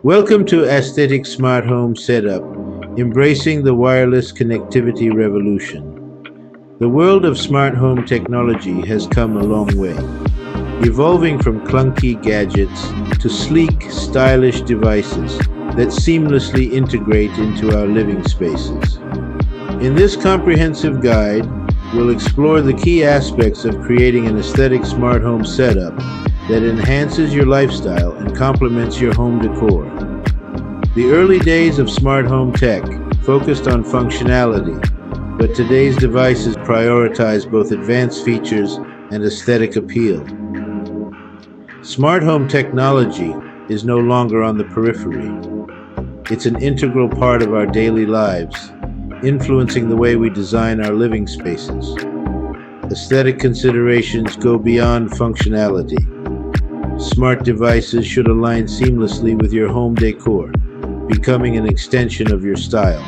Welcome to Aesthetic Smart Home Setup, embracing the wireless connectivity revolution. The world of smart home technology has come a long way, evolving from clunky gadgets to sleek, stylish devices that seamlessly integrate into our living spaces. In this comprehensive guide, we'll explore the key aspects of creating an aesthetic smart home setup that enhances your lifestyle and complements your home decor. The early days of smart home tech focused on functionality, but today's devices prioritize both advanced features and aesthetic appeal. Smart home technology is no longer on the periphery. It's an integral part of our daily lives, influencing the way we design our living spaces. Aesthetic considerations go beyond functionality. Smart devices should align seamlessly with your home decor, becoming an extension of your style.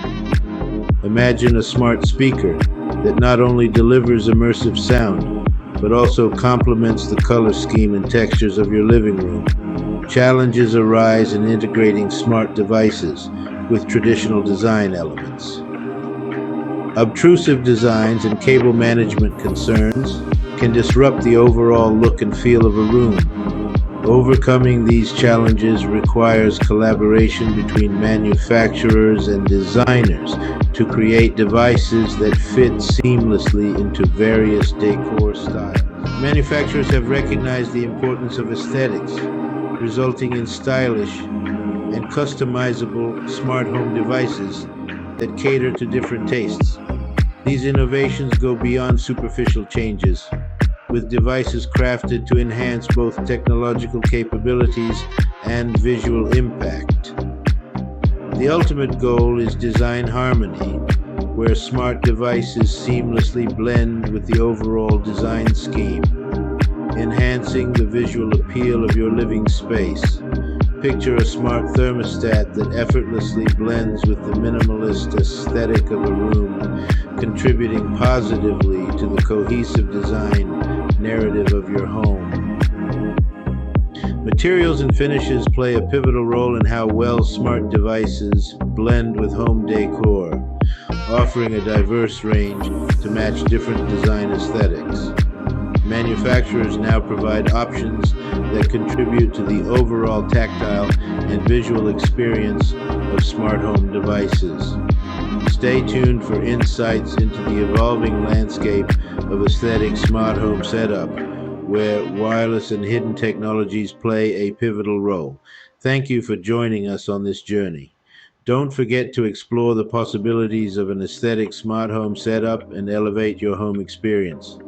Imagine a smart speaker that not only delivers immersive sound, but also complements the color scheme and textures of your living room. Challenges arise in integrating smart devices with traditional design elements. Obtrusive designs and cable management concerns can disrupt the overall look and feel of a room. Overcoming these challenges requires collaboration between manufacturers and designers to create devices that fit seamlessly into various decor styles. Manufacturers have recognized the importance of aesthetics, resulting in stylish and customizable smart home devices that cater to different tastes. These innovations go beyond superficial changes, with devices crafted to enhance both technological capabilities and visual impact. The ultimate goal is design harmony, where smart devices seamlessly blend with the overall design scheme, enhancing the visual appeal of your living space. Picture a smart thermostat that effortlessly blends with the minimalist aesthetic of a room, contributing positively to the cohesive design narrative of your home. Materials and finishes play a pivotal role in how well smart devices blend with home decor, offering a diverse range to match different design aesthetics. Manufacturers now provide options that contribute to the overall tactile and visual experience of smart home devices. Stay tuned for insights into the evolving landscape of aesthetic smart home setup, where wireless and hidden technologies play a pivotal role. Thank you for joining us on this journey. Don't forget to explore the possibilities of an aesthetic smart home setup and elevate your home experience.